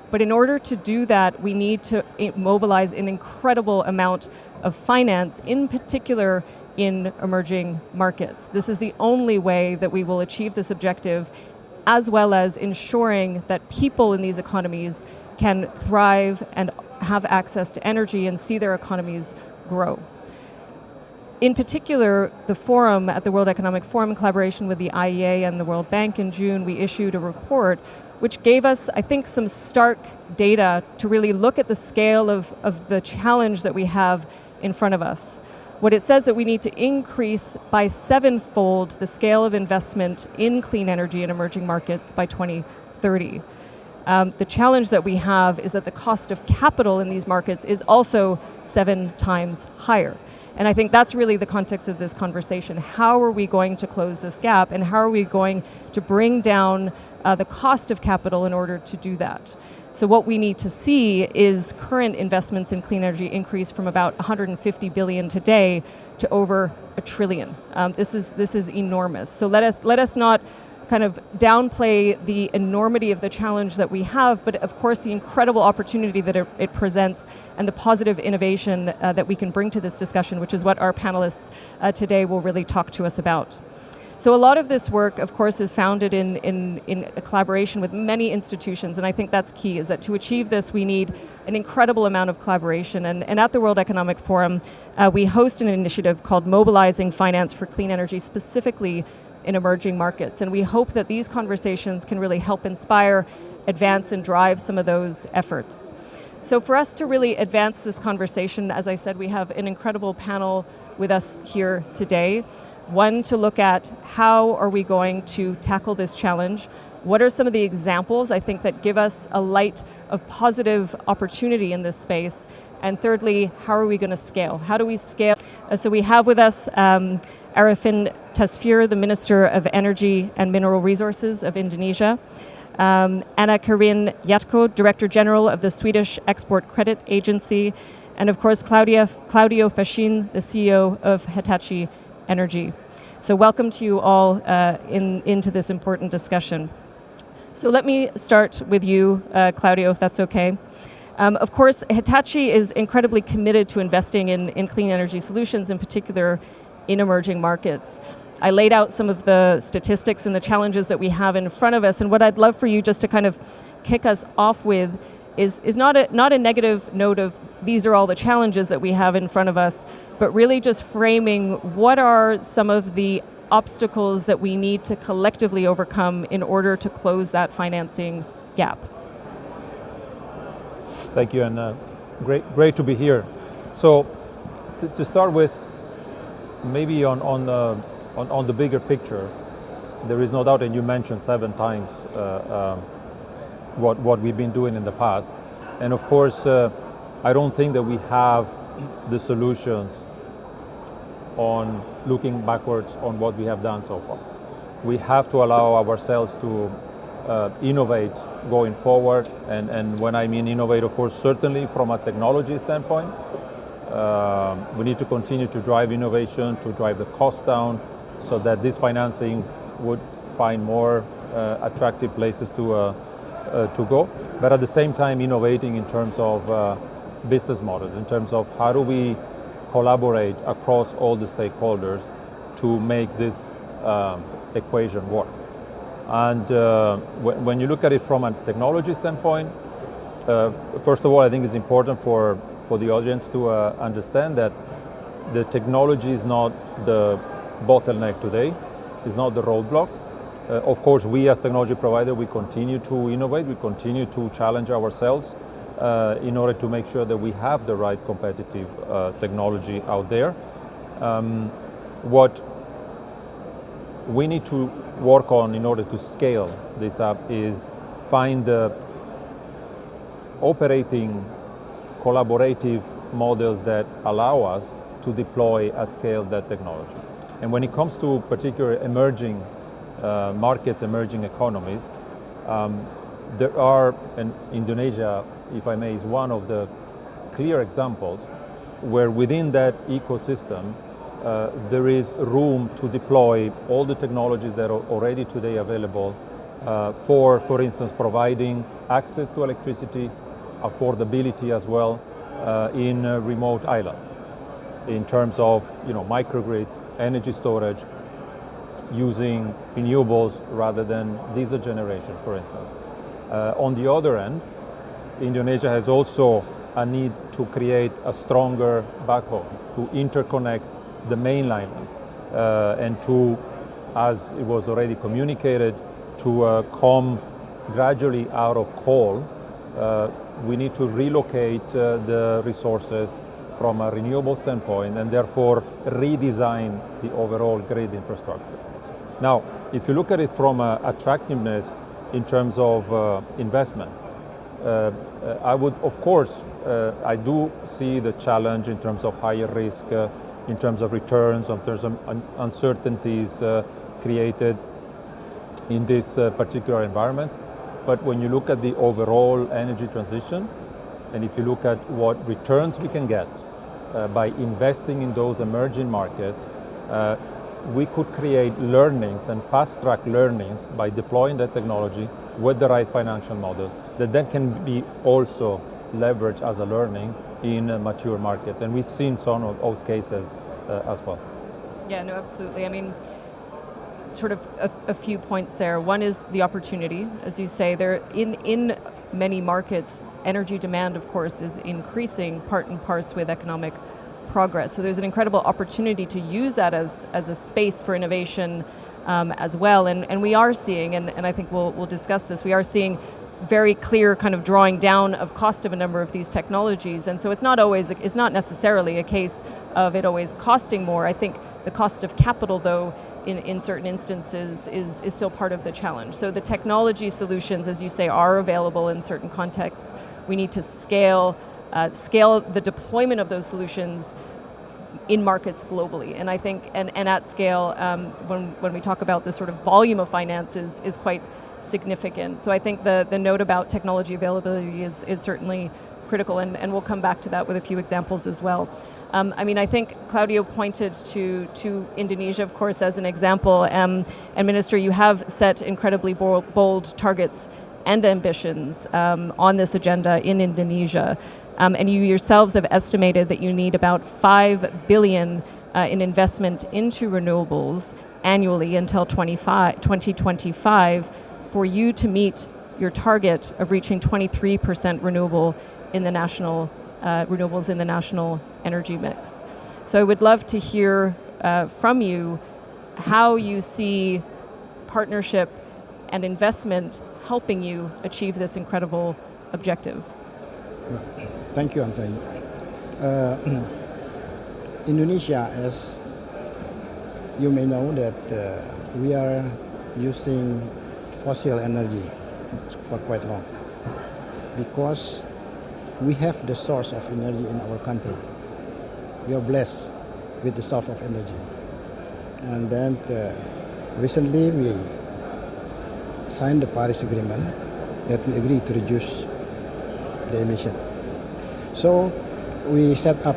But in order to do that, we need to mobilize an incredible amount of finance, in particular in emerging markets. This is the only way that we will achieve this objective, as well as ensuring that people in these economies can thrive and have access to energy and see their economies grow. In particular, the forum at the World Economic Forum, in collaboration with the IEA and the World Bank in June, we issued a report which gave us, I think, some stark data to really look at the scale of the challenge that we have in front of us. What it says that we need to increase by 7-fold the scale of investment in clean energy in emerging markets by 2030. The challenge that we have is that the cost of capital in these markets is also 7 times higher. And I think that's really the context of this conversation. How are we going to close this gap, and how are we going to bring down the cost of capital in order to do that? So what we need to see is current investments in clean energy increase from about 150 billion today to over $1 trillion. This is enormous. So let us not kind of downplay the enormity of the challenge that we have, but of course the incredible opportunity that it presents and the positive innovation that we can bring to this discussion, which is what our panelists today will really talk to us about. So a lot of this work, of course, is founded in a collaboration with many institutions, and I think that's key, is that to achieve this we need an incredible amount of collaboration. And at the World Economic Forum, we host an initiative called Mobilizing Finance for Clean Energy, specifically in emerging markets. And we hope that these conversations can really help inspire, advance, and drive some of those efforts. So for us to really advance this conversation, as I said, we have an incredible panel with us here today. One, to look at how are we going to tackle this challenge? What are some of the examples, I think, that give us a light of positive opportunity in this space? And thirdly, how are we going to scale? How do we scale? So we have with us Arifin Tasfir, the Minister of Energy and Mineral Resources of Indonesia. Anna Karin Jatko, Director General of the Swedish Export Credit Agency. And of course, Claudio Fascin, the CEO of Hitachi Energy. So welcome to you all into this important discussion. So let me start with you, Claudio, if that's okay. Of course, Hitachi is incredibly committed to investing in clean energy solutions, in particular in emerging markets. I laid out some of the statistics and the challenges that we have in front of us, and what I'd love for you just to kind of kick us off with is not a negative note of these are all the challenges that we have in front of us, but really just framing what are some of the obstacles that we need to collectively overcome in order to close that financing gap. Thank you, and great to be here. So, to start with, maybe on the bigger picture, there is no doubt, and you mentioned 7 times what we've been doing in the past, and of course, I don't think that we have the solutions on looking backwards on what we have done so far. We have to allow ourselves to innovate going forward, and when I mean innovate, of course, certainly from a technology standpoint, we need to continue to drive innovation, to drive the cost down, so that this financing would find more attractive places to go, but at the same time innovating in terms of business models, in terms of how do we collaborate across all the stakeholders to make this equation work. And when you look at it from a technology standpoint, first of all, I think it's important for the audience to understand that the technology is not the bottleneck today, it's not the roadblock. Of course, we as technology provider, we continue to innovate, we continue to challenge ourselves in order to make sure that we have the right competitive technology out there. What we need to work on in order to scale this up is find the operating collaborative models that allow us to deploy at scale that technology. And when it comes to particular emerging markets, emerging economies, there are, and Indonesia, if I may, is one of the clear examples where within that ecosystem there is room to deploy all the technologies that are already today available for instance, providing access to electricity, affordability as well in remote islands in terms of microgrids, energy storage, using renewables rather than diesel generation, for instance. On the other end, Indonesia has also a need to create a stronger backbone, to interconnect the mainland and to, as it was already communicated, to come gradually out of coal. We need to relocate the resources from a renewable standpoint and therefore redesign the overall grid infrastructure. Now, if you look at it from attractiveness in terms of investment, I would, of course, I do see the challenge in terms of higher risk, in terms of returns, in terms of uncertainties created in this particular environment. But when you look at the overall energy transition, and if you look at what returns we can get by investing in those emerging markets, we could create learnings and fast-track learnings by deploying that technology with the right financial models that then can be also leveraged as a learning in mature markets. And we've seen some of those cases as well. Yeah, no, absolutely. I mean, sort of a few points there. One is the opportunity, as you say, there in many markets, energy demand, of course, is increasing part and parcel with economic progress. So there's an incredible opportunity to use that as a space for innovation as well. And we are seeing, and I think we'll discuss this, we are seeing very clear kind of drawing down of cost of a number of these technologies. And so it's not necessarily a case of it always costing more. I think the cost of capital, though, in certain instances is still part of the challenge. So the technology solutions, as you say, are available in certain contexts. We need to scale the deployment of those solutions in markets globally. And I think, and at scale, when we talk about the sort of volume of finance is quite significant. So I think the note about technology availability is certainly critical, and we'll come back to that with a few examples as well. I mean, I think Claudio pointed to Indonesia, of course, as an example. And Minister, you have set incredibly bold targets and ambitions on this agenda in Indonesia. And you yourselves have estimated that you need about 5 billion in investment into renewables annually until 2025 for you to meet your target of reaching 23% renewable in the national renewables in the national energy mix. So I would love to hear from you how you see partnership and investment helping you achieve this incredible objective. Well, thank you, Antonio. Indonesia, as you may know, that we are using fossil energy for quite long because we have the source of energy in our country. We are blessed with the source of energy. And then recently we signed the Paris Agreement that we agreed to reduce the emission. So we set up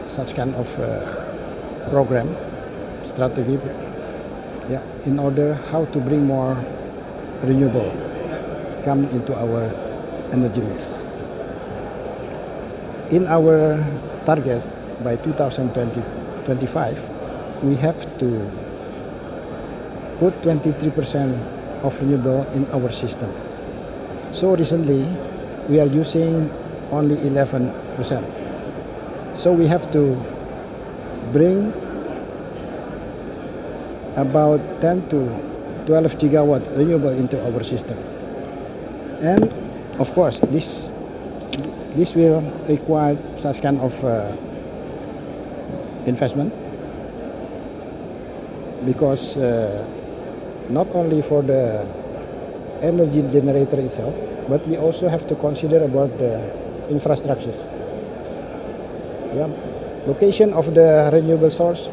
such kind of program, strategy, in order how to bring more renewable come into our energy mix. In our target by 2025, we have to put 23% of renewable in our system. So recently, we are using only 11%. So we have to bring about 10 to 12 gigawatt renewable into our system. And of course, this will require such kind of investment because not only for the energy generator itself, but we also have to consider about the infrastructures. Location of the renewable source,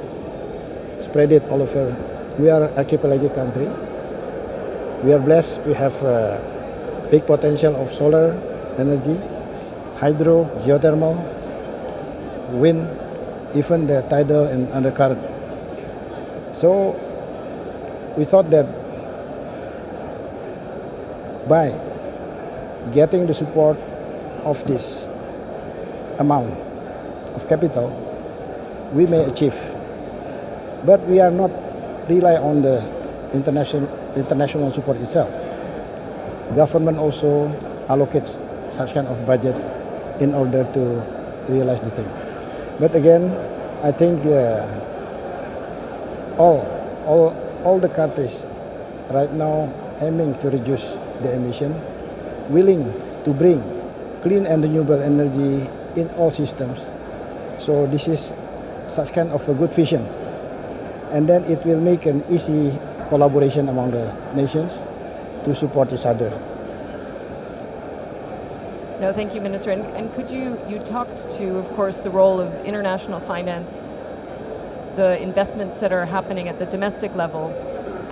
spread it all over. We are an archipelagic country. We are blessed. We have big potential of solar energy, hydro, geothermal, wind, even the tidal and undercurrent. So we thought that by getting the support of this amount of capital, we may achieve. But we are not rely on the international support itself. Government also allocates such kind of budget in order to realize the thing. But again, I think all the countries right now aiming to reduce the emission, willing to bring clean and renewable energy in all systems. So this is such kind of a good vision. And then it will make an easy collaboration among the nations to support each other. No, thank you, Minister. And could you talked to, of course, the role of international finance, the investments that are happening at the domestic level.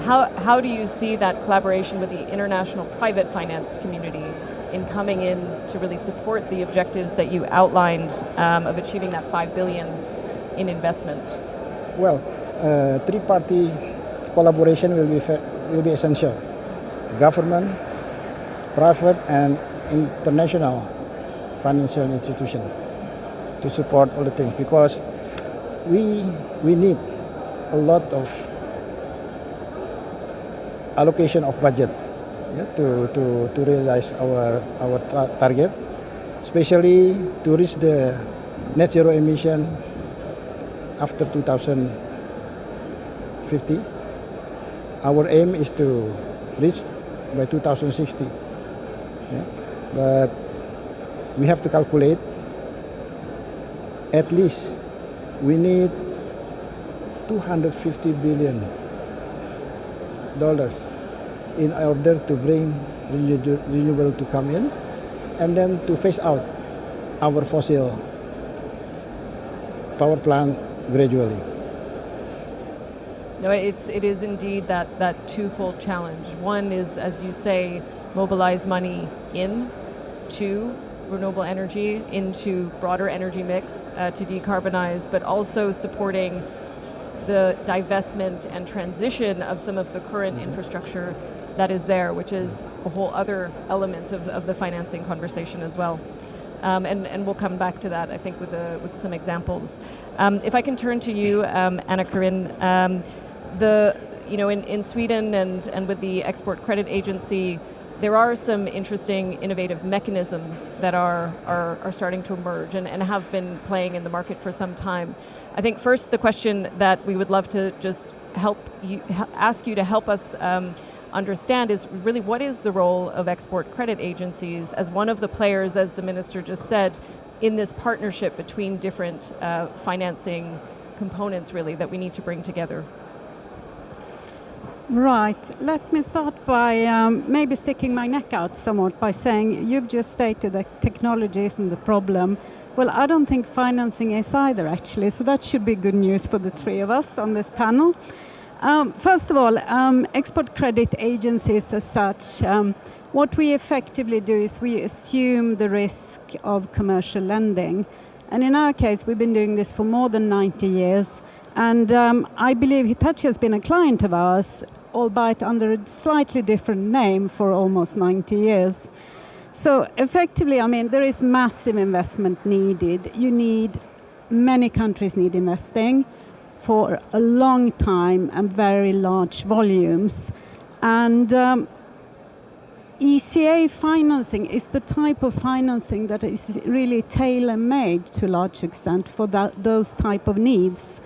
How do you see that collaboration with the international private finance community in coming in to really support the objectives that you outlined of achieving that 5 billion in investment? Well, three-party collaboration will be essential. Government, private, and international financial institution to support all the things, because we need a lot of allocation of budget to realize our target, especially to reach the net zero emission after 2050. Our aim is to reach by 2060. But we have to calculate at least we need $250 billion in order to bring renewable to come in, and then to phase out our fossil power plant gradually. No, it is indeed that twofold challenge. One is, as you say, mobilize money into renewable energy, into broader energy mix to decarbonize, but also supporting the divestment and transition of some of the current infrastructure that is there, which is a whole other element of the financing conversation as well. And we'll come back to that, I think, with some examples. If I can turn to you, Anna-Karin, in Sweden and with the Export Credit Agency, there are some interesting innovative mechanisms that are starting to emerge and have been playing in the market for some time. I think first the question that we would love to just ask you to help us understand is really, what is the role of export credit agencies as one of the players, as the Minister just said, in this partnership between different financing components really that we need to bring together? Right. Let me start by maybe sticking my neck out somewhat by saying you've just stated that technology isn't the problem. Well, I don't think financing is either, actually, so that should be good news for the three of us on this panel. First of all, export credit agencies as such, what we effectively do is we assume the risk of commercial lending. And in our case, we've been doing this for more than 90 years. And I believe Hitachi has been a client of ours, albeit under a slightly different name, for almost 90 years. So effectively, I mean, there is massive investment needed. Many countries need investing for a long time and very large volumes. And ECA financing is the type of financing that is really tailor-made to a large extent for those type of needs.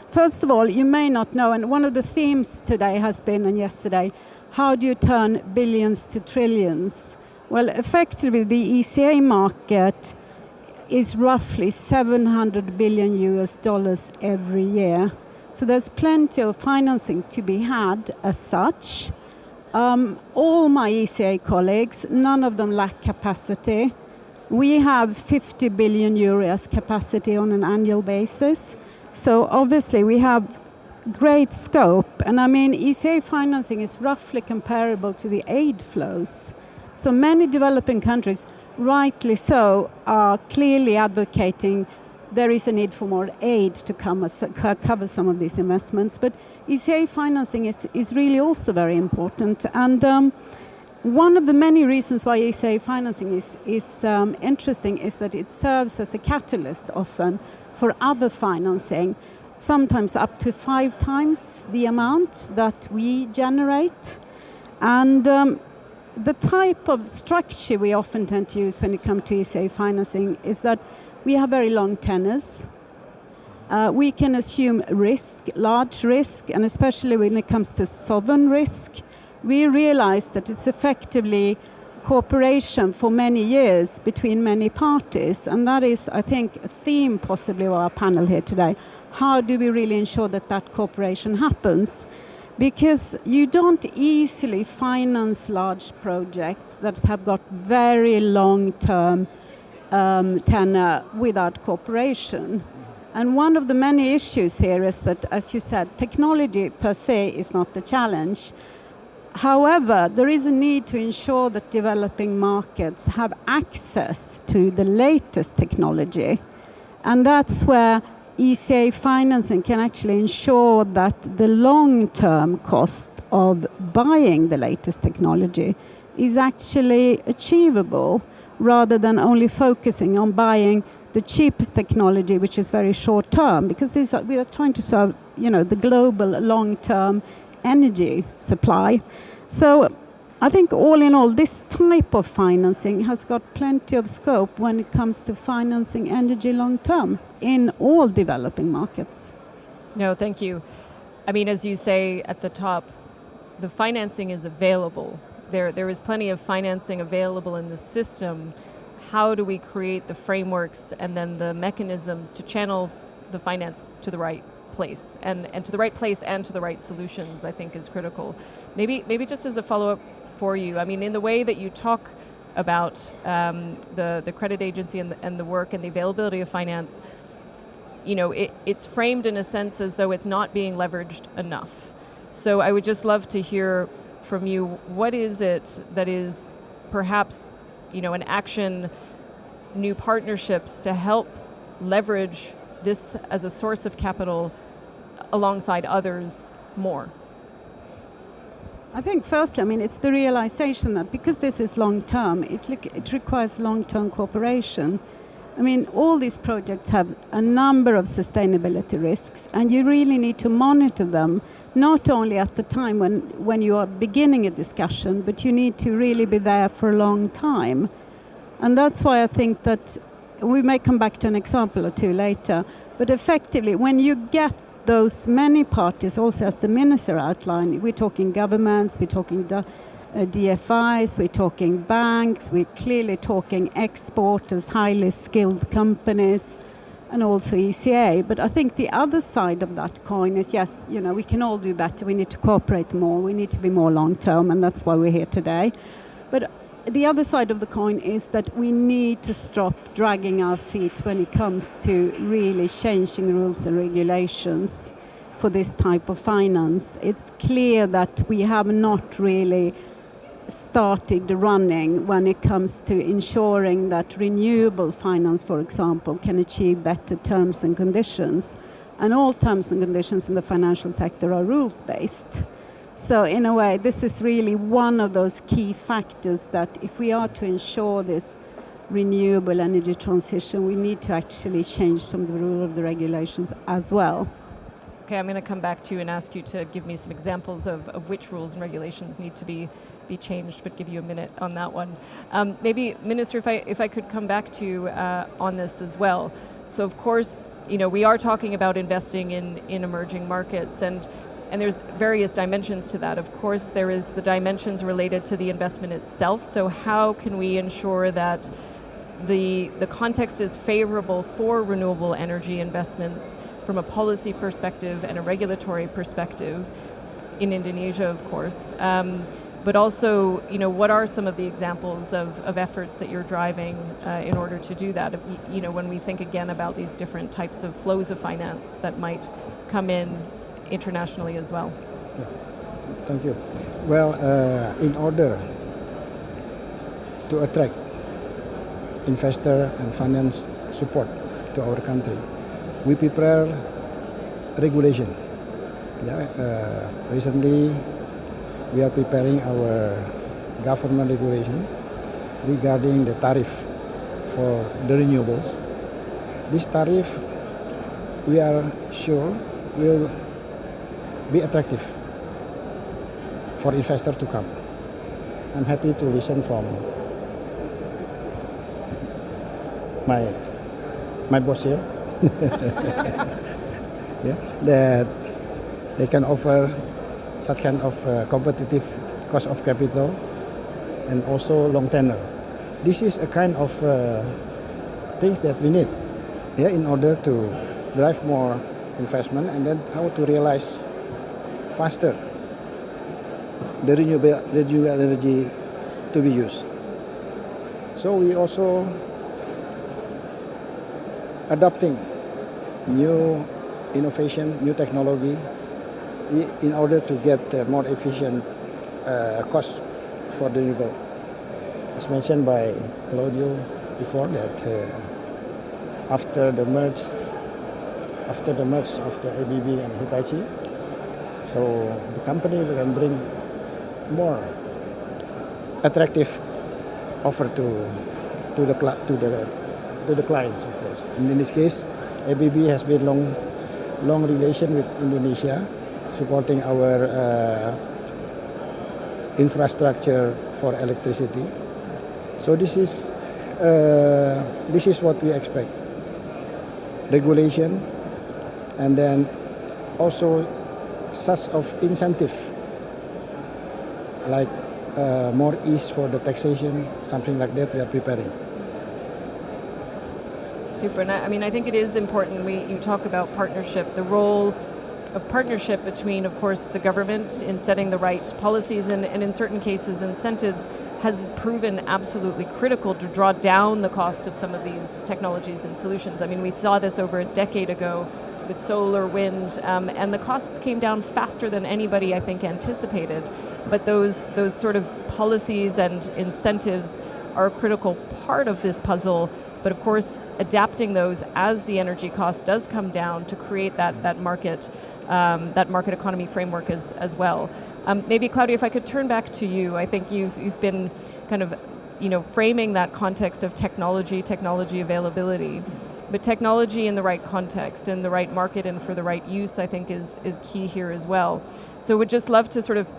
First of all, you may not know, and one of the themes today has been, and yesterday, how do you turn billions to trillions? Well, effectively, the ECA market is roughly $700 billion every year. So there's plenty of financing to be had as such. All my ECA colleagues, none of them lack capacity. We have 50 billion euros capacity on an annual basis. So obviously we have great scope. And I mean, ECA financing is roughly comparable to the aid flows. So many developing countries, rightly so, are clearly advocating there is a need for more aid to cover some of these investments. But ECA financing is really also very important. And one of the many reasons why ESA financing is interesting is that it serves as a catalyst often for other financing, sometimes up to 5 times the amount that we generate. And the type of structure we often tend to use when it comes to ESA financing is that we have very long tenors. We can assume risk, large risk, and especially when it comes to sovereign risk, we realize that it's effectively cooperation for many years between many parties. And that is, I think, a theme possibly of our panel here today. How do we really ensure that that cooperation happens? Because you don't easily finance large projects that have got very long-term tenor without cooperation. And one of the many issues here is that, as you said, technology per se is not the challenge. However, there is a need to ensure that developing markets have access to the latest technology. And that's where ECA financing can actually ensure that the long-term cost of buying the latest technology is actually achievable, rather than only focusing on buying the cheapest technology, which is very short-term, because we are trying to serve, the global long-term energy supply. So I think all in all, this type of financing has got plenty of scope when it comes to financing energy long-term in all developing markets. No, thank you. I mean, as you say at the top, the financing is available. There is plenty of financing available in the system. How do we create the frameworks and then the mechanisms to channel the finance to the right place and to the right place and to the right solutions, I think, is critical. Maybe just as a follow-up for you, I mean, in the way that you talk about the credit agency and the work and the availability of finance, it's framed in a sense as though it's not being leveraged enough. So I would just love to hear from you, what is it that is perhaps, an action, new partnerships to help leverage this as a source of capital alongside others more? I think firstly, it's the realization that because this is long-term, it requires long-term cooperation. All these projects have a number of sustainability risks, and you really need to monitor them, not only at the time when you are beginning a discussion, but you need to really be there for a long time. And that's why I think that we may come back to an example or two later, but effectively, when you get those many parties, also as the minister outlined, we're talking governments, we're talking DFIs, we're talking banks, we're clearly talking exporters, highly skilled companies, and also ECA. But I think the other side of that coin is, yes, we can all do better, we need to cooperate more, we need to be more long-term, and that's why we're here today. But the other side of the coin is that we need to stop dragging our feet when it comes to really changing rules and regulations for this type of finance. It's clear that we have not really started running when it comes to ensuring that renewable finance, for example, can achieve better terms and conditions. And all terms and conditions in the financial sector are rules-based. So in a way, this is really one of those key factors that if we are to ensure this renewable energy transition, we need to actually change some of the rules of the regulations as well. Okay, I'm going to come back to you and ask you to give me some examples of which rules and regulations need to be changed, but give you a minute on that one. Maybe, Minister, if I could come back to you on this as well. So of course, we are talking about investing in emerging markets, and there's various dimensions to that. Of course, there is the dimensions related to the investment itself. So how can we ensure that the context is favorable for renewable energy investments from a policy perspective and a regulatory perspective in Indonesia, of course. But also, what are some of the examples of efforts that you're driving in order to do that? When we think again about these different types of flows of finance that might come in internationally as well. Yeah. Thank you. Well, in order to attract investor and finance support to our country, we prepare regulation. Recently, we are preparing our government regulation regarding the tariff for the renewables. This tariff, we are sure, will be attractive for investors to come. I'm happy to listen from my boss here, yeah, that they can offer such kind of competitive cost of capital and also long tenure. This is a kind of things that we need, yeah, in order to drive more investment and then how to realize faster the renewable energy to be used. So we also adopting new innovation, new technology in order to get more efficient cost for the renewable. As mentioned by Claudio before, that after the merge of the ABB and Hitachi, so the company can bring more attractive offer to the clients, of course. And in this case, ABB has been long relation with Indonesia, supporting our infrastructure for electricity. So this is what we expect. Regulation, and then also such of incentive, like more ease for the taxation, something like that we are preparing. Super, and I think it is important, you talk about partnership, the role of partnership between, of course, the government in setting the right policies and in certain cases incentives has proven absolutely critical to draw down the cost of some of these technologies and solutions. I mean, we saw this over a decade ago with solar, wind, and the costs came down faster than anybody, I think, anticipated. But those sort of policies and incentives are a critical part of this puzzle. But of course, adapting those as the energy cost does come down to create that market economy framework as well. Maybe Claudia, if I could turn back to you, I think you've been kind of framing that context of technology availability. But technology in the right context, in the right market, and for the right use, I think is key here as well. So would just love to sort of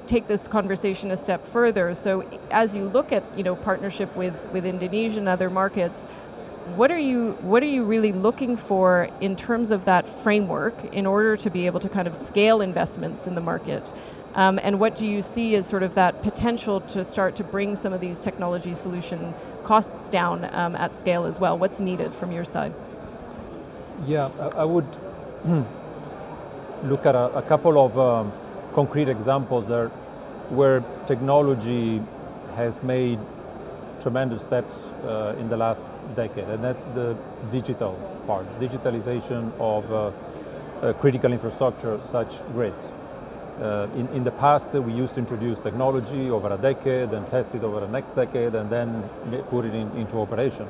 take this conversation a step further. So as you look at partnership with Indonesia and other markets, what are you really looking for in terms of that framework in order to be able to kind of scale investments in the market? And what do you see as sort of that potential to start to bring some of these technology solution costs down at scale as well? What's needed from your side? Yeah, I would look at a couple of concrete examples there where technology has made tremendous steps in the last decade, and that's the digital part, digitalization of critical infrastructure such grids. In the past, we used to introduce technology over a decade and test it over the next decade and then put it into operation.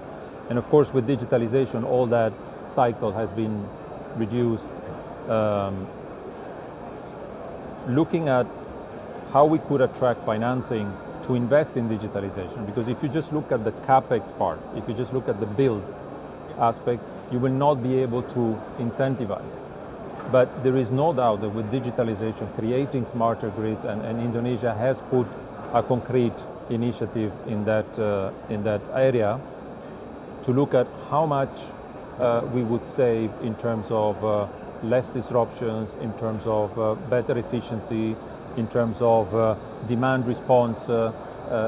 And of course, with digitalization, all that cycle has been reduced. Looking at how we could attract financing to invest in digitalization, because if you just look at the CapEx part, if you just look at the build aspect, you will not be able to incentivize. But there is no doubt that with digitalization, creating smarter grids, and Indonesia has put a concrete initiative in that area to look at how much we would save in terms of less disruptions, in terms of better efficiency, in terms of demand response,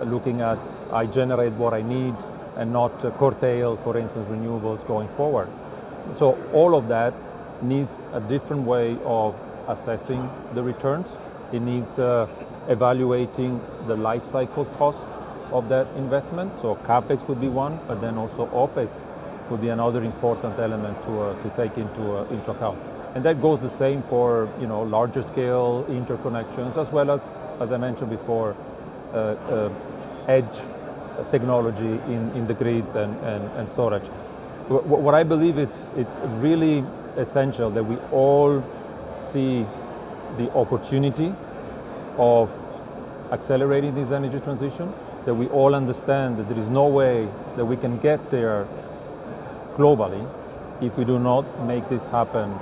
looking at I generate what I need and not curtail, for instance, renewables going forward. So all of that needs a different way of assessing the returns. It needs evaluating the life cycle cost of that investment. So CapEx would be one, but then also OpEx would be another important element to take into account. And that goes the same for larger scale interconnections, as well as I mentioned before, edge technology in the grids and storage. What I believe it's really essential that we all see the opportunity of accelerating this energy transition, that we all understand that there is no way that we can get there globally if we do not make this happen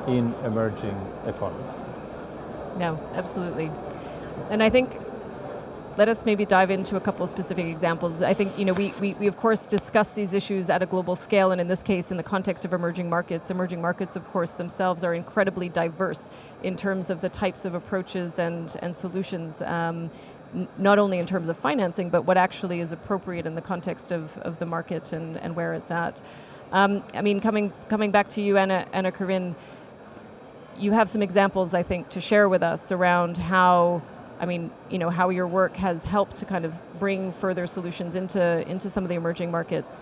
in emerging economies. No, absolutely. And I think, let us maybe dive into a couple of specific examples. I think, we of course discuss these issues at a global scale, and in this case, in the context of emerging markets, of course, themselves are incredibly diverse in terms of the types of approaches and solutions, not only in terms of financing, but what actually is appropriate in the context of the market and where it's at. Coming back to you, Anna Karin, you have some examples, I think, to share with us around how your work has helped to kind of bring further solutions into some of the emerging markets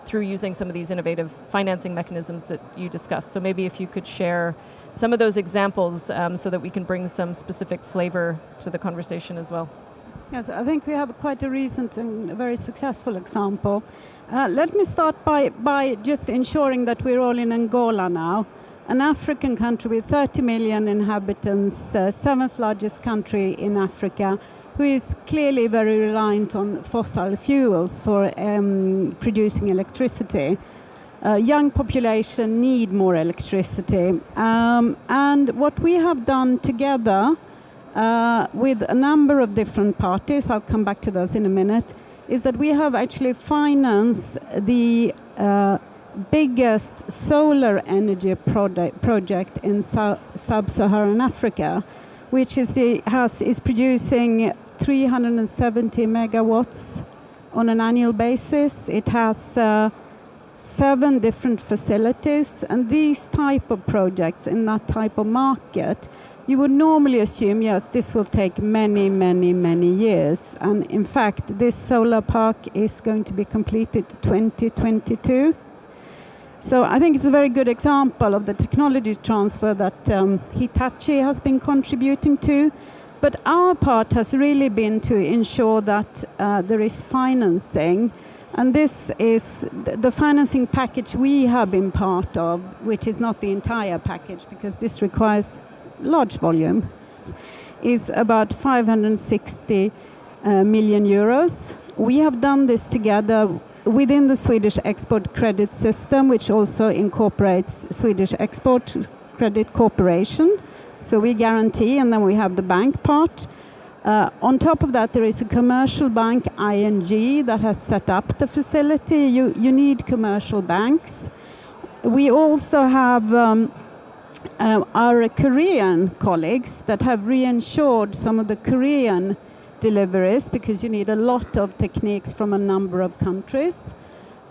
through using some of these innovative financing mechanisms that you discussed. So maybe if you could share some of those examples so that we can bring some specific flavor to the conversation as well. Yes, I think we have quite a recent and very successful example. Let me start by just ensuring that we're all in Angola now, an African country with 30 million inhabitants, seventh largest country in Africa, who is clearly very reliant on fossil fuels for producing electricity. Young population need more electricity. And what we have done together with a number of different parties, I'll come back to those in a minute, is that we have actually financed the biggest solar energy project in Sub-Saharan Africa, which is producing 370 megawatts on an annual basis. It has 7 different facilities, and these type of projects in that type of market, you would normally assume, yes, this will take many, many, many years. And in fact, this solar park is going to be completed 2022. So I think it's a very good example of the technology transfer that Hitachi has been contributing to. But our part has really been to ensure that there is financing. And this is the financing package we have been part of, which is not the entire package because this requires large volume, is about 560 million euros. We have done this together within the Swedish export credit system, which also incorporates Swedish Export Credit Corporation. So we guarantee, and then we have the bank part. On top of that, there is a commercial bank, ING, that has set up the facility. You need commercial banks. We also have our Korean colleagues that have reinsured some of the Korean deliveries, because you need a lot of techniques from a number of countries.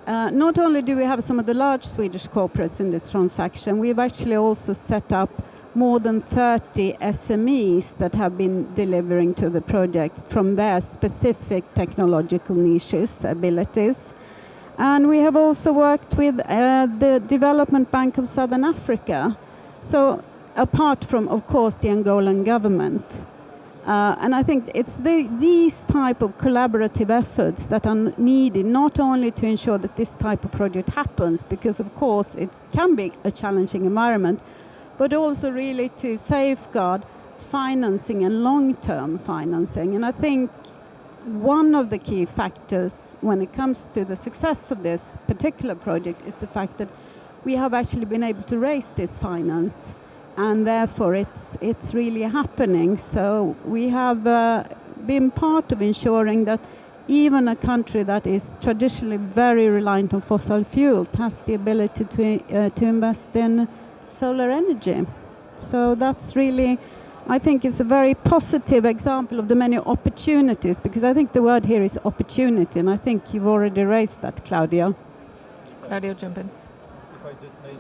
Not only do we have some of the large Swedish corporates in this transaction, we've actually also set up more than 30 SMEs that have been delivering to the project from their specific technological niches, abilities. And we have also worked with the Development Bank of Southern Africa. So apart from, of course, the Angolan government. And I think it's these type of collaborative efforts that are needed, not only to ensure that this type of project happens, because of course it can be a challenging environment, but also really to safeguard financing and long-term financing. And I think one of the key factors when it comes to the success of this particular project is the fact that we have actually been able to raise this finance, and therefore it's really happening. So we have been part of ensuring that even a country that is traditionally very reliant on fossil fuels has the ability to invest in solar energy. So that's really, I think, is a very positive example of the many opportunities, because I think the word here is opportunity, and I think you've already raised that, Claudio. Claudio, jump in. If I just make,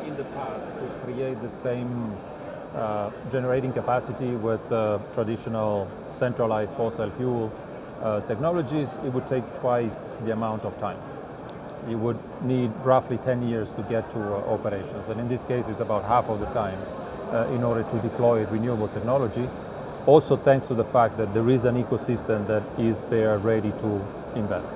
in the past, to create the same generating capacity with traditional centralized fossil fuel technologies, it would take twice the amount of time. You would need roughly 10 years to get to operations, and in this case it's about half of the time in order to deploy renewable technology, also thanks to the fact that there is an ecosystem that is there ready to invest.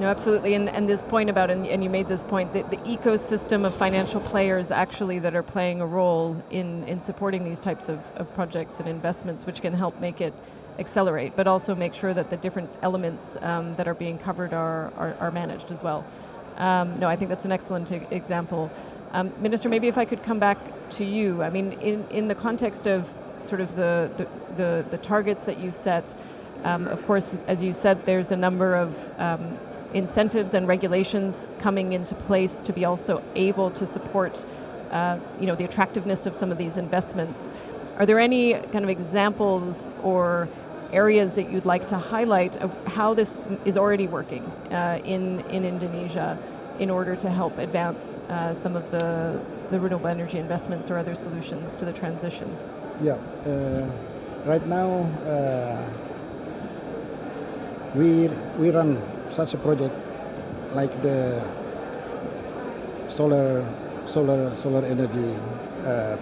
No, absolutely, and this point about, and you made this point, the ecosystem of financial players actually that are playing a role in supporting these types of projects and investments, which can help make it accelerate, but also make sure that the different elements that are being covered are managed as well. No, I think that's an excellent example. Minister, maybe if I could come back to you. I mean, in the context of sort of the targets that you've set, of course, as you said, there's a number of incentives and regulations coming into place to be also able to support the attractiveness of some of these investments. Are there any kind of examples or areas that you'd like to highlight of how this is already working in Indonesia in order to help advance some of the renewable energy investments or other solutions to the transition? Yeah, right now we run such a project like the solar energy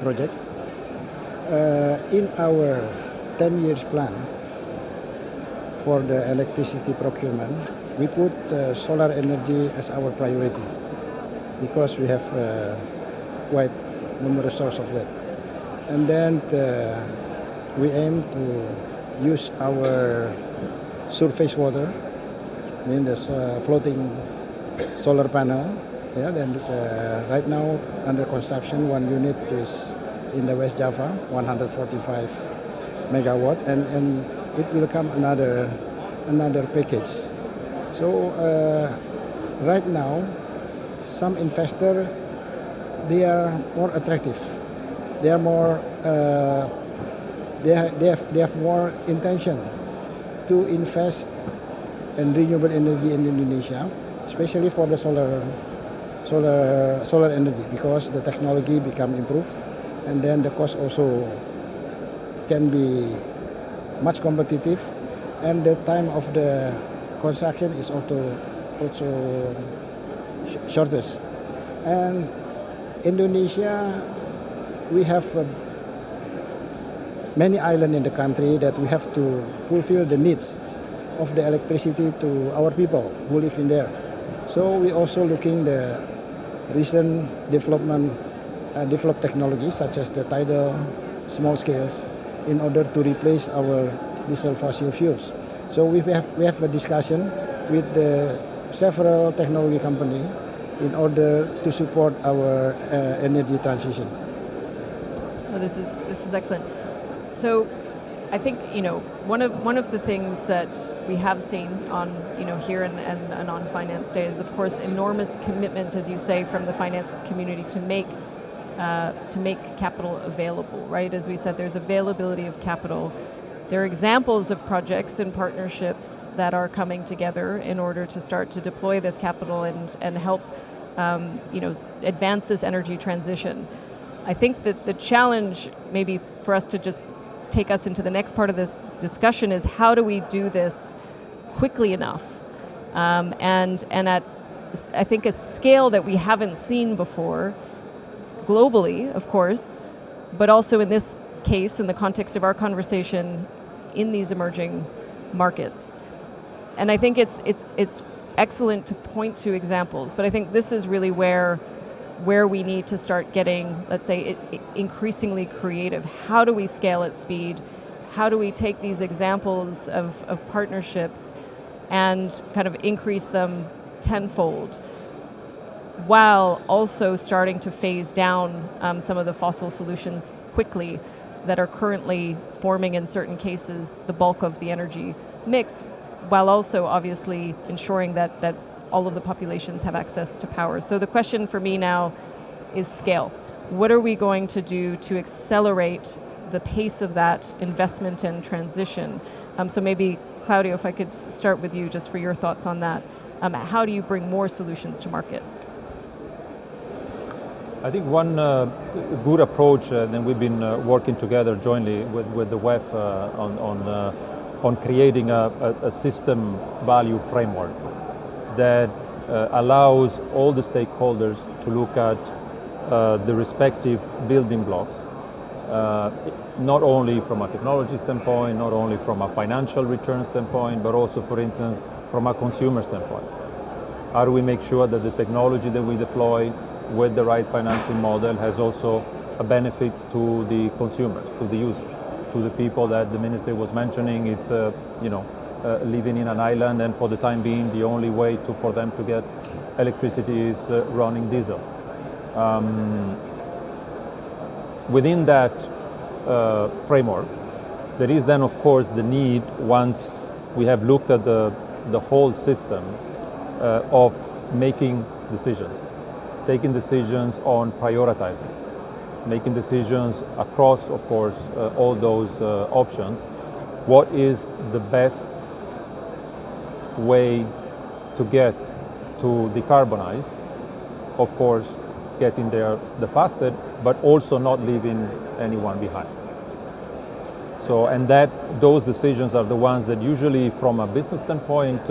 project. In our 10 years plan for the electricity procurement, we put solar energy as our priority because we have quite numerous sources of that. And then we aim to use our surface water, I mean the floating solar panel. Yeah, then right now under construction, one unit is in the West Java, 145 megawatt, and it will come another package. So right now, some investor, they are more attractive. They are more. They have more intention to invest in renewable energy in Indonesia, especially for the solar energy, because the technology become improved, and then the cost also can be much competitive, and the time of the construction is also shortest. And Indonesia, we have many islands in the country that we have to fulfill the needs of the electricity to our people who live in there. So we also looking the recent developed technologies such as the tidal small scales in order to replace our diesel fossil fuels. So we have a discussion with the several technology companies in order to support our energy transition. Oh, this is excellent. So, I think one of the things that we have seen on here and on Finance Day is, of course, enormous commitment, as you say, from the finance community to make capital available. Right, as we said, there's availability of capital. There are examples of projects and partnerships that are coming together in order to start to deploy this capital and help advance this energy transition. I think that the challenge, maybe for us to just take us into the next part of the discussion, is how do we do this quickly enough and at, I think, a scale that we haven't seen before, globally, of course, but also in this case, in the context of our conversation, in these emerging markets. And I think it's excellent to point to examples, but I think this is really where we need to start getting, let's say, increasingly creative. How do we scale at speed? How do we take these examples of partnerships and kind of increase them tenfold, while also starting to phase down some of the fossil solutions quickly that are currently forming, in certain cases, the bulk of the energy mix, while also obviously ensuring that all of the populations have access to power. So the question for me now is scale. What are we going to do to accelerate the pace of that investment and transition? So maybe, Claudio, if I could start with you just for your thoughts on that. How do you bring more solutions to market? I think one good approach, and we've been working together jointly with the WEF on creating a system value framework that allows all the stakeholders to look at the respective building blocks, not only from a technology standpoint, not only from a financial return standpoint, but also, for instance, from a consumer standpoint. How do we make sure that the technology that we deploy with the right financing model has also a benefit to the consumers, to the users, to the people that the minister was mentioning? It's living in an island, and for the time being, the only way for them to get electricity is running diesel. Within that framework, there is then, of course, the need, once we have looked at the whole system, of making decisions, taking decisions on prioritizing, making decisions across, of course, all those options. What is the best way to get to decarbonize? Of course, getting there the fastest, but also not leaving anyone behind. So, and those decisions are the ones that usually, from a business standpoint,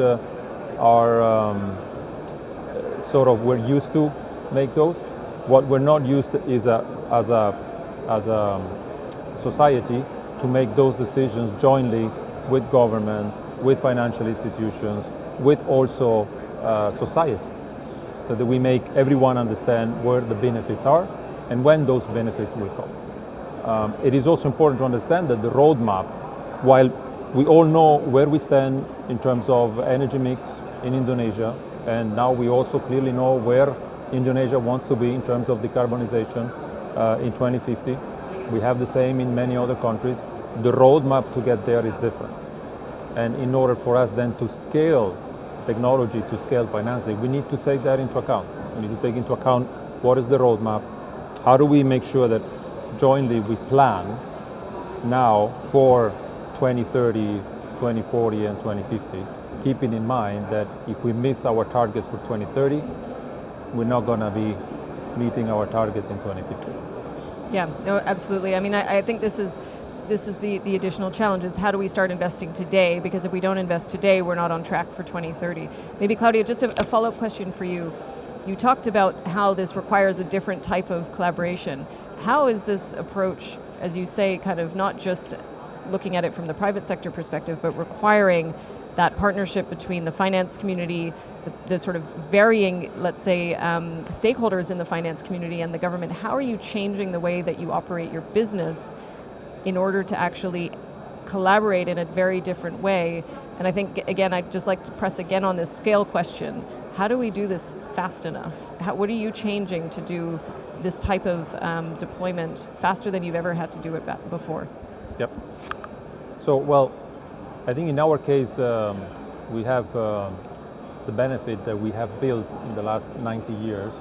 are sort of, we're used to make those. What we're not used to is as a society to make those decisions jointly with government, with financial institutions, with also society, so that we make everyone understand where the benefits are and when those benefits will come. It is also important to understand that the roadmap, while we all know where we stand in terms of energy mix in Indonesia, and now we also clearly know where Indonesia wants to be in terms of decarbonization in 2050. We have the same in many other countries. The roadmap to get there is different. And in order for us then to scale technology, to scale financing, we need to take that into account. We need to take into account what is the roadmap, how do we make sure that jointly we plan now for 2030, 2040 and 2050, keeping in mind that if we miss our targets for 2030, we're not going to be meeting our targets in 2050. Yeah, no, absolutely. I mean, I think this is the additional challenge, is how do we start investing today? Because if we don't invest today, we're not on track for 2030. Maybe Claudia, just a follow-up question for you. You talked about how this requires a different type of collaboration. How is this approach, as you say, kind of not just looking at it from the private sector perspective, but requiring that partnership between the finance community, the sort of varying, let's say, stakeholders in the finance community and the government? How are you changing the way that you operate your business in order to actually collaborate in a very different way? And I think, again, I'd just like to press again on this scale question. How do we do this fast enough? What are you changing to do this type of deployment faster than you've ever had to do it before? Yep. So, well, I think in our case, we have the benefit that we have built in the last 90 years,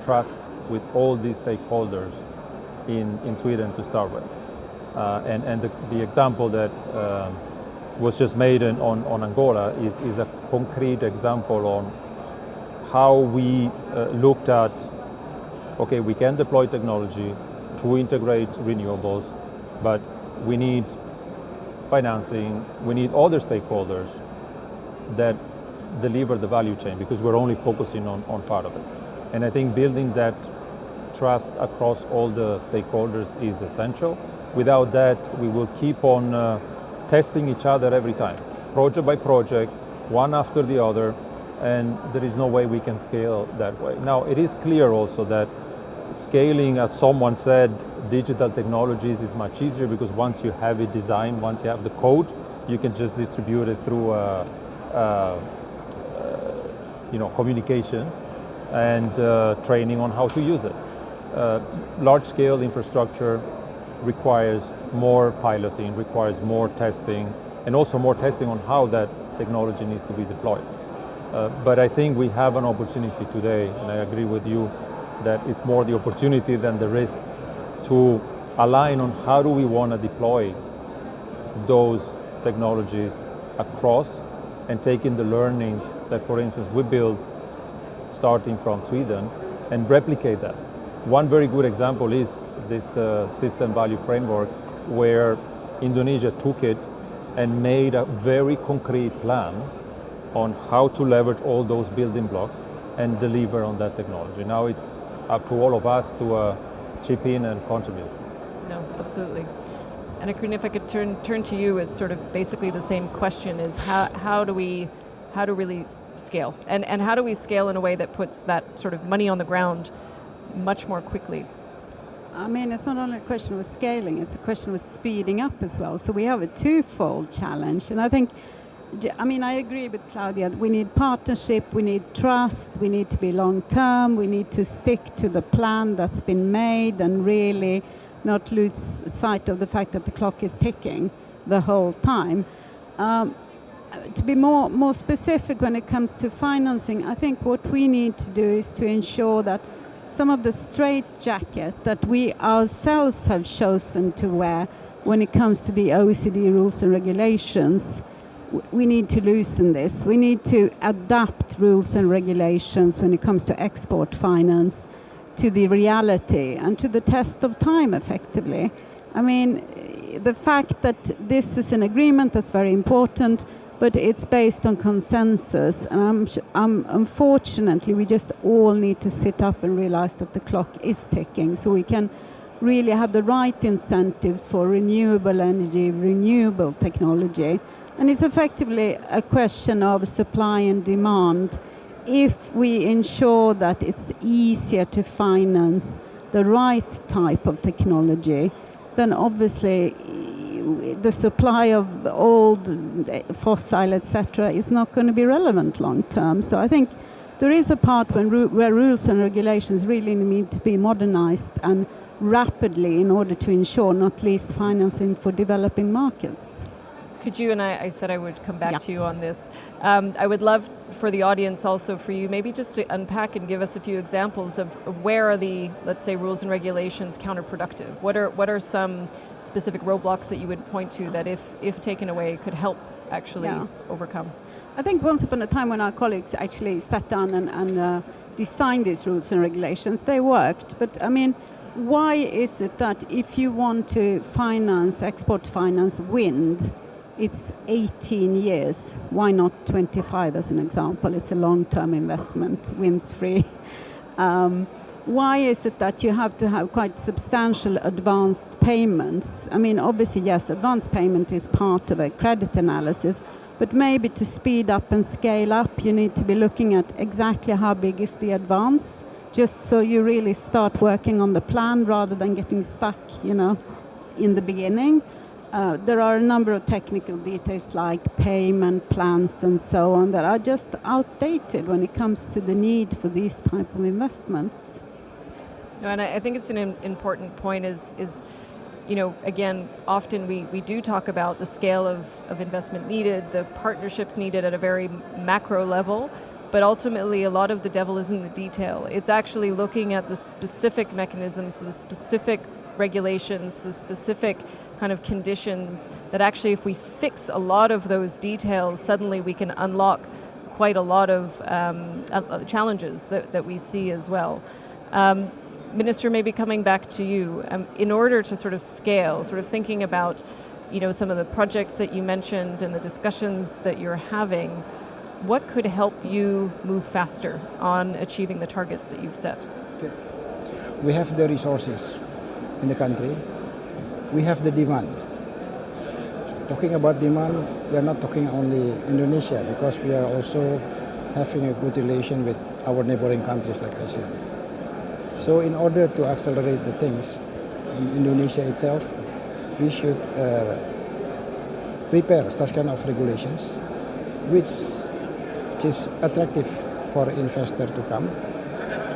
trust with all these stakeholders in Sweden to start with. And the example that was just made on Angola is a concrete example on how we looked at, okay, we can deploy technology to integrate renewables, but we need financing, we need other stakeholders that deliver the value chain, because we're only focusing on part of it. And I think building that trust across all the stakeholders is essential. Without that, we will keep on testing each other every time, project by project, one after the other, and there is no way we can scale that way. Now, it is clear also that scaling, as someone said, digital technologies is much easier, because once you have it designed, once you have the code, you can just distribute it through communication and training on how to use it. Large-scale infrastructure requires more piloting, requires more testing, and also more testing on how that technology needs to be deployed. But I think we have an opportunity today, and I agree with you, that it's more the opportunity than the risk to align on how do we want to deploy those technologies across, and taking the learnings that, for instance, we build starting from Sweden and replicate that. One very good example is this system value framework, where Indonesia took it and made a very concrete plan on how to leverage all those building blocks and deliver on that technology. Now it's up to all of us to chip in and contribute. No, absolutely. And Akrina, if I could turn to you, it's sort of basically the same question: is how do really scale? And how do we scale in a way that puts that sort of money on the ground much more quickly? I mean, it's not only a question of scaling, it's a question of speeding up as well. So we have a twofold challenge. And I think, I agree with Claudia, we need partnership, we need trust, we need to be long-term, we need to stick to the plan that's been made and really not lose sight of the fact that the clock is ticking the whole time. To be more specific when it comes to financing, I think what we need to do is to ensure that some of the straitjacket that we ourselves have chosen to wear when it comes to the OECD rules and regulations, we need to loosen this. We need to adapt rules and regulations when it comes to export finance to the reality and to the test of time, effectively. I mean, the fact that this is an agreement that's very important, but it's based on consensus, and unfortunately we just all need to sit up and realize that the clock is ticking, so we can really have the right incentives for renewable energy, renewable technology. And it's effectively a question of supply and demand. If we ensure that it's easier to finance the right type of technology, then obviously the supply of old fossil, etc., is not going to be relevant long term. So I think there is a part where rules and regulations really need to be modernized and rapidly in order to ensure not least financing for developing markets. Could you, and I said I would come back to you on this, I would love for the audience also for you maybe just to unpack and give us a few examples of where are the, let's say, rules and regulations counterproductive? What are some specific roadblocks that you would point to that if taken away could help actually overcome? I think once upon a time when our colleagues actually sat down and designed these rules and regulations, they worked. But I mean, why is it that if you want to export finance wind, it's 18 years. Why not 25 as an example? It's a long-term investment, wind's free. Why is it that you have to have quite substantial advanced payments? I mean, obviously, yes, advanced payment is part of a credit analysis, but maybe to speed up and scale up, you need to be looking at exactly how big is the advance, just so you really start working on the plan rather than getting stuck, in the beginning. There are a number of technical details like payment plans and so on that are just outdated when it comes to the need for these type of investments. No, and I think it's an important point is again, often we do talk about the scale of investment needed, the partnerships needed at a very macro level, but ultimately a lot of the devil is in the detail. It's actually looking at the specific mechanisms, the specific regulations, the specific kind of conditions that actually if we fix a lot of those details, suddenly we can unlock quite a lot of challenges that we see as well. Minister, maybe coming back to you, in order to sort of scale, sort of thinking about some of the projects that you mentioned and the discussions that you're having, what could help you move faster on achieving the targets that you've set? Okay. We have the resources in the country. We have the demand. Talking about demand, we are not talking only Indonesia, because we are also having a good relation with our neighboring countries like ASEAN. So in order to accelerate the things in Indonesia itself, we should prepare such kind of regulations which is attractive for investor to come,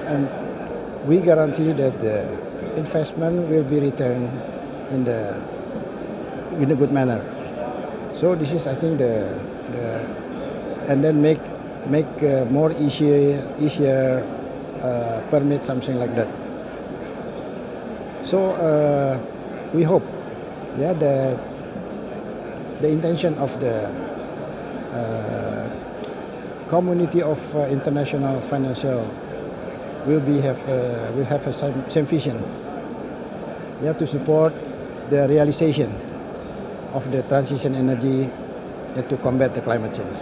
and we guarantee that the investment will be returned in a good manner. So this is, I think, and then make more easier permit, something like that. So we hope, the intention of the community of international financial will have a same vision, to support the realization of the transition energy to combat the climate change.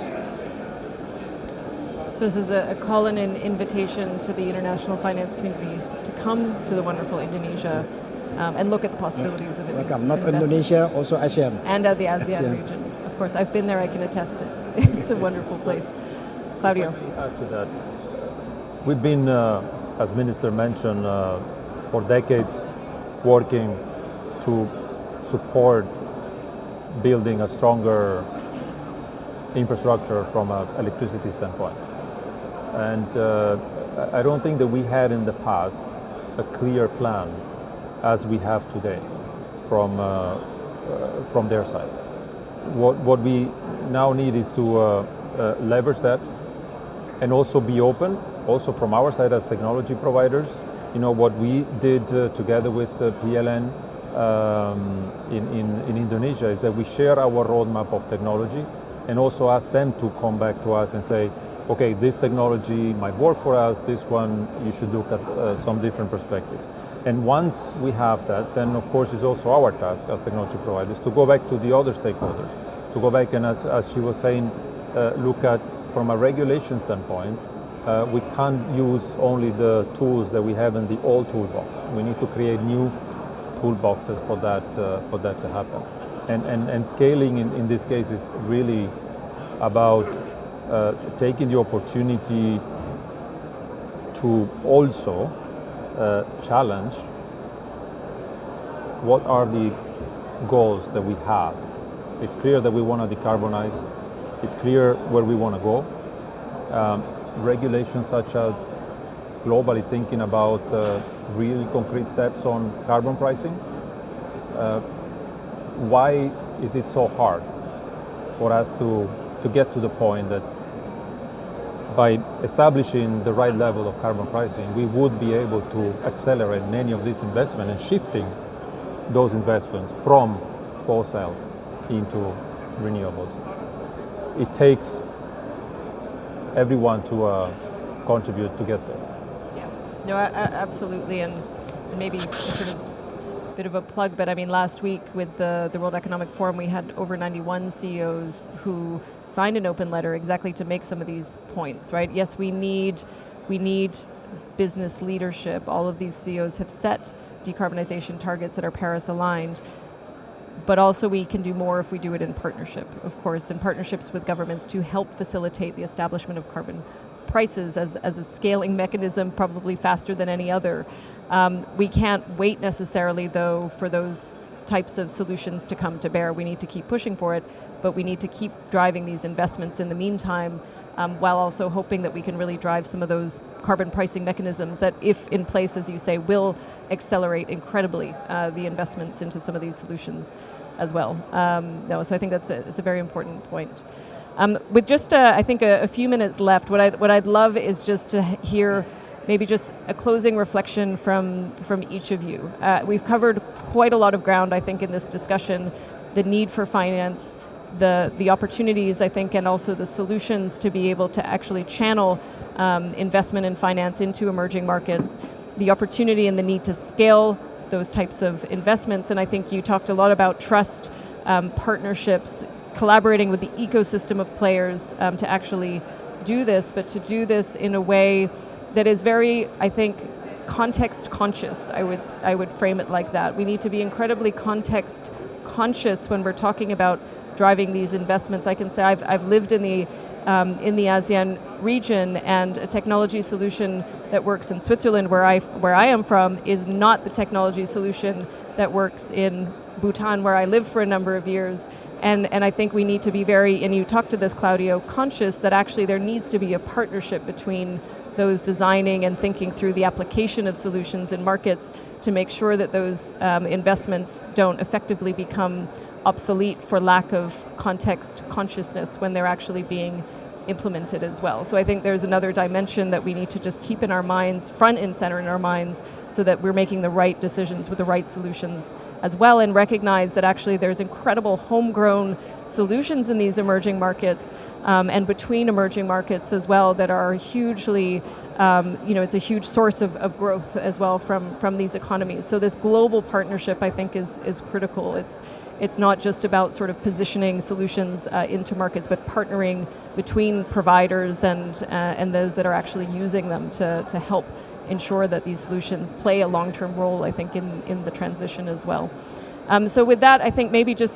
So this is a call and an invitation to the international finance community to come to the wonderful Indonesia and look at the possibilities of it. Welcome, not Indonesia, also ASEAN. And the ASEAN region. Of course, I've been there, I can attest. It's a wonderful place. Claudio. If I may add to that, we've been, as Minister mentioned, for decades working to support building a stronger infrastructure from an electricity standpoint. And I don't think that we had in the past a clear plan as we have today from their side. What we now need is to leverage that and also be open, also from our side as technology providers. You know, what we did together with PLN in Indonesia is that we share our roadmap of technology and also ask them to come back to us and say, okay, this technology might work for us, this one you should look at some different perspectives. And once we have that, then of course it's also our task as technology providers to go back to the other stakeholders, to go back and, as she was saying, look at from a regulation standpoint, we can't use only the tools that we have in the old toolbox. We need to create new toolboxes for that to happen. And scaling in this case is really about taking the opportunity to also challenge what are the goals that we have. It's clear that we want to decarbonize. It's clear where we want to go. Regulations such as globally thinking about real concrete steps on carbon pricing. Why is it so hard for us to get to the point that by establishing the right level of carbon pricing, we would be able to accelerate many of these investments and shifting those investments from fossil into renewables. It takes everyone to contribute to get there. Yeah, no, absolutely, and maybe sort of bit of a plug, but I mean, last week with the World Economic Forum, we had over 91 CEOs who signed an open letter exactly to make some of these points, right? Yes, we need business leadership. All of these CEOs have set decarbonization targets that are Paris aligned, but also we can do more if we do it in partnership, of course, in partnerships with governments to help facilitate the establishment of carbon prices as a scaling mechanism, probably faster than any other. We can't wait necessarily, though, for those types of solutions to come to bear. We need to keep pushing for it, but we need to keep driving these investments in the meantime, while also hoping that we can really drive some of those carbon pricing mechanisms that, if in place, as you say, will accelerate incredibly the investments into some of these solutions as well. So I think it's a very important point. With just, I think, a few minutes left, what I'd love is just to hear maybe just a closing reflection from each of you. We've covered quite a lot of ground, I think, in this discussion, the need for finance, the opportunities, I think, and also the solutions to be able to actually channel investment and finance into emerging markets, the opportunity and the need to scale those types of investments. And I think you talked a lot about trust, partnerships, collaborating with the ecosystem of players to actually do this, but to do this in a way that is very, I think, context conscious. I would frame it like that. We need to be incredibly context conscious when we're talking about driving these investments. I can say I've lived in the ASEAN region, and a technology solution that works in Switzerland, where I am from, is not the technology solution that works in Bhutan, where I lived for a number of years. And I think we need to be very, and you talked to this, Claudio, conscious that actually there needs to be a partnership between those designing and thinking through the application of solutions in markets to make sure that those investments don't effectively become obsolete for lack of context consciousness when they're actually being implemented as well. So I think there's another dimension that we need to just keep in our minds, front and center in our minds, so that we're making the right decisions with the right solutions as well, and recognize that actually there's incredible homegrown solutions in these emerging markets and between emerging markets as well that are hugely, it's a huge source of growth as well from these economies. So this global partnership, I think, is critical. It's not just about sort of positioning solutions into markets, but partnering between providers and those that are actually using them to help ensure that these solutions play a long-term role, I think, in the transition as well. So with that, I think maybe just